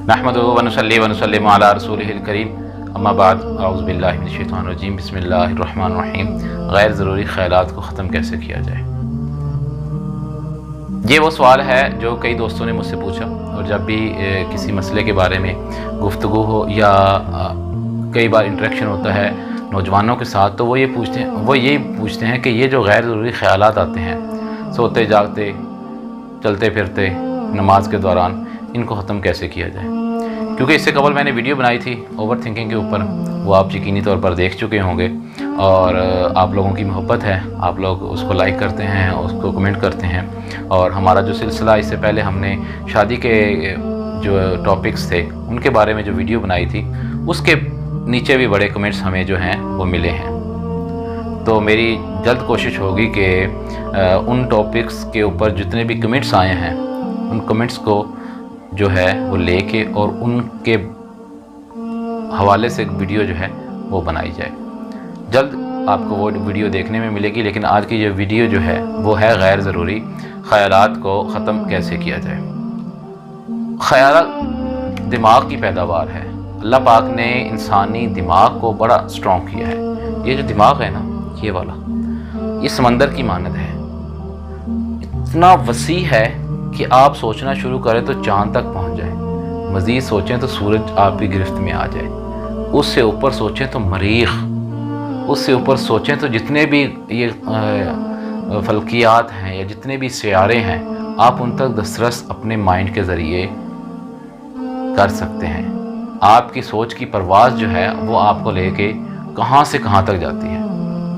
नहमदुहु व नुसल्ली व नुसल्लिमु अला रसूलिहिल करीम, अम्मा बाद, औज़ु बिल्लाहि मिनश शैतानिर रजीम, बिस्मिल्लाहिर रहमानिर रहीम। गैर ज़रूरी ख़यालात को ख़त्म कैसे किया जाए? ये वो सवाल है जो कई दोस्तों ने मुझसे पूछा, और जब भी किसी मसले के बारे में गुफ्तगू हो या कई बार इंटरेक्शन होता है नौजवानों के साथ, तो वो यही पूछते हैं कि ये जो गैर ज़रूरी ख़यालात आते हैं सोते जागते, चलते फिरते, नमाज के दौरान, इनको ख़त्म कैसे किया जाए। क्योंकि इससे कबल मैंने वीडियो बनाई थी ओवर थिंकिंग के ऊपर, वो आप यकीनी तौर पर देख चुके होंगे, और आप लोगों की मोहब्बत है, आप लोग उसको लाइक करते हैं, उसको कमेंट करते हैं। और हमारा जो सिलसिला, इससे पहले हमने शादी के जो टॉपिक्स थे उनके बारे में जो वीडियो बनाई थी, उसके नीचे भी बड़े कमेंट्स हमें जो हैं वो मिले हैं। तो मेरी जल्द कोशिश होगी कि उन टॉपिक्स के ऊपर जितने भी कमेंट्स आए हैं उन कमेंट्स को जो है वो लेके और उनके हवाले से एक वीडियो जो है वो बनाई जाए। जल्द आपको वो वीडियो देखने में मिलेगी, लेकिन आज की जो वीडियो जो है वो है गैर ज़रूरी ख़यालात को ख़त्म कैसे किया जाए। ख़यालात दिमाग की पैदावार है। अल्लाह पाक ने इंसानी दिमाग को बड़ा स्ट्रॉन्ग किया है। ये जो दिमाग है ना, ये वाला, ये समंदर की मानद है, इतना वसी है कि आप सोचना शुरू करें तो चाँद तक पहुंच जाए, मज़ीद सोचें तो सूरज आपकी गिरफ्त में आ जाए, उससे ऊपर सोचें तो मरीख़, उससे ऊपर सोचें तो जितने भी ये फल्कियात हैं या जितने भी सियारे हैं, आप उन तक दस्तरस अपने माइंड के ज़रिए कर सकते हैं। आपकी सोच की परवाज़ जो है वो आपको लेके कहाँ से कहाँ तक जाती है।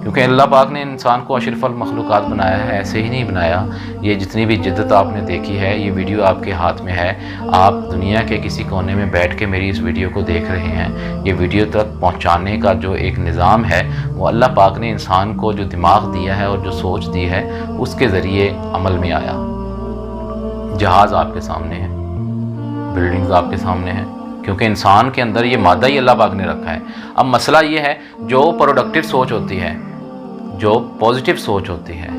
क्योंकि अल्लाह पाक ने इंसान को अशरफुल मखलूक़ात बनाया है, ऐसे ही नहीं बनाया। ये जितनी भी जिद्दत आपने देखी है, ये वीडियो आपके हाथ में है, आप दुनिया के किसी कोने में बैठ के मेरी इस वीडियो को देख रहे हैं। ये वीडियो तक पहुंचाने का जो एक निज़ाम है वो अल्लाह पाक ने इंसान को जो दिमाग दिया है और जो सोच दी है उसके ज़रिए अमल में आया। जहाज़ आपके सामने है, बिल्डिंग्स आपके सामने हैं, क्योंकि इंसान के अंदर ये मादा ही अल्लाह पाक ने रखा है। अब मसला ये है, जो प्रोडक्टिव सोच होती है, जो पॉजिटिव सोच होती है,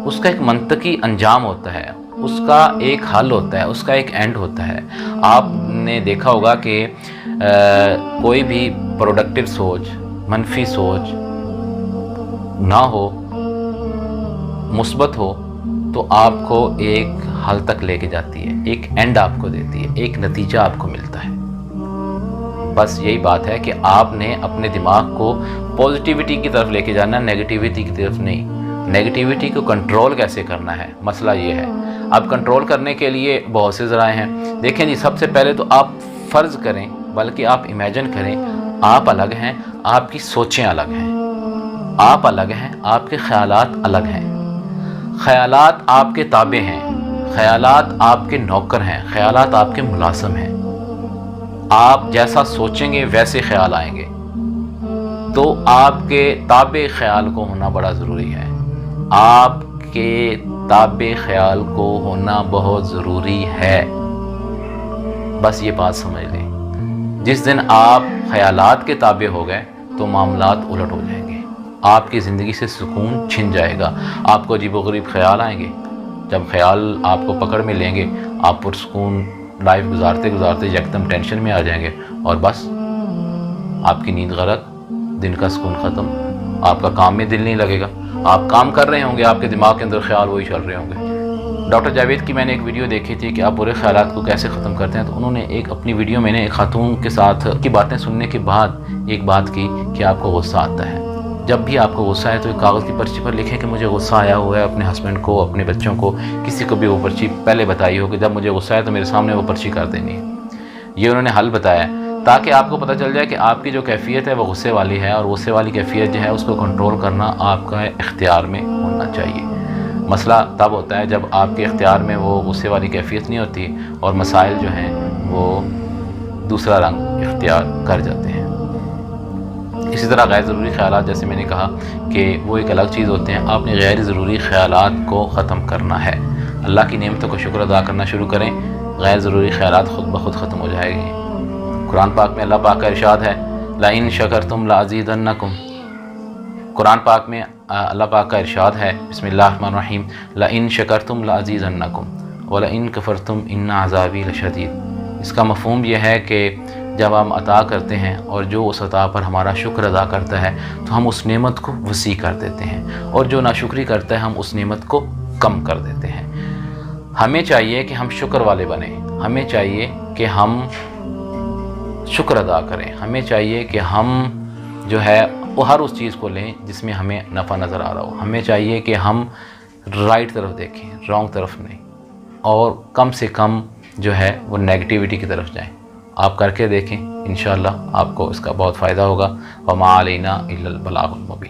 उसका एक मंतकी अंजाम होता है, उसका एक हल होता है, उसका एक एंड होता है। आपने देखा होगा कि कोई भी प्रोडक्टिव सोच, मनफी सोच ना हो, मुस्बत हो, तो आपको एक हल तक लेके जाती है, एक एंड आपको देती है, एक नतीजा आपको मिलता है। बस यही बात है कि आपने अपने दिमाग को पॉजिटिविटी की तरफ लेके जाना, नेगेटिविटी की तरफ नहीं। नेगेटिविटी को कंट्रोल कैसे करना है, मसला ये है। अब कंट्रोल करने के लिए बहुत से ज़राए हैं। देखें जी, सबसे पहले तो आप फ़र्ज़ करें, बल्कि आप इमेजिन करें, आप अलग हैं, आपकी सोचें अलग हैं, आप अलग हैं, आपके ख़यालात अलग हैं। ख़यालात आपके ताबे हैं, ख़यालात आपके नौकर हैं, ख़यालात आपके मुलाज़िम हैं। आप जैसा सोचेंगे वैसे ख्याल आएंगे। तो आपके ताबे ख्याल को होना बड़ा ज़रूरी है। आपके ताबे ख्याल को होना बहुत ज़रूरी है। बस ये बात समझ लें। जिस दिन आप ख्यालात के ताबे हो गए तो मामलात उलट हो जाएंगे, आपकी ज़िंदगी से सुकून छिन जाएगा, आपको अजीबोगरीब ख्याल आएंगे। जब ख्याल आपको पकड़ में लेंगे, आप पुरसुकून लाइफ गुजारते गुजारते एकदम टेंशन में आ जाएंगे, और बस आपकी नींद गलत, दिन का सुकून ख़त्म, आपका काम में दिल नहीं लगेगा। आप काम कर रहे होंगे, आपके दिमाग के अंदर ख्याल वही चल रहे होंगे। डॉक्टर जावेद की मैंने एक वीडियो देखी थी कि आप बुरे ख्यालात को कैसे ख़त्म करते हैं, तो उन्होंने एक अपनी वीडियो में एक खातून के साथ की बातें सुनने के बाद एक बात की कि आपको गुस्सा आता है। जब भी आपको गुस्सा है तो एक कागज़ की पर्ची पर लिखें कि मुझे गुस्सा आया हुआ है। अपने हस्बैंड को, अपने बच्चों को, किसी को भी वो पर्ची पहले बताई हो कि जब मुझे गुस्सा है तो मेरे सामने वो पर्ची कर देनी है। ये उन्होंने हल बताया ताकि आपको पता चल जाए कि आपकी जो कैफियत है वो गुस्से वाली है, और गुस्से वाली कैफियत जो है उसको कंट्रोल करना आपका इख्तियार में होना चाहिए। मसला तब होता है जब आपके इख्तियार में वो गुस्से वाली कैफियत नहीं होती और मसाइल जो हैं वो दूसरा रंग इख्तियार कर जाते हैं। इसी तरह गैर ज़रूरी ख़यालात, जैसे मैंने कहा कि वो एक अलग चीज़ होते हैं। आपने गैर ज़रूरी ख़यालात को ख़त्म करना है। अल्लाह की नेमतों को शुक्र अदा करना शुरू करें, गैर ज़रूरी ख़यालात ख़ुद ब खुद ख़त्म हो जाएंगे। कुरान पाक में अल्लाह पाक का इरशाद है, लाइन शकरतुम लाज़ीदन्नकुम। कुरान पाक में अल्लाह पाक का इरशाद है, बिस्मिल्लाहिर्रहमानिर्रहीम, लाइन शकरतुम लाज़ीदन्नकुम व लाइन कफरतुम इन्न अज़ाबी लशदीद। इसका मफ़हूम यह है कि जब हम अता करते हैं और जो उस अता पर हमारा शुक्र अदा करता है तो हम उस नेमत को वसी कर देते हैं, और जो नाशुक्री करता है हम उस नेमत को कम कर देते हैं। हमें चाहिए कि हम शुक्र वाले बने, हमें चाहिए कि हम शुक्र अदा करें, हमें चाहिए कि हम जो है वो हर उस चीज़ को लें जिसमें हमें नफ़ा नज़र आ रहा हो। हमें चाहिए कि हम राइट तरफ देखें, रॉन्ग तरफ नहीं, और कम से कम जो है वो नेगेटिविटी की तरफ जाएं। आप करके देखें, इंशाअल्लाह आपको इसका बहुत फ़ायदा होगा। वमा अलैना इल्लल बलागुल मुबीन।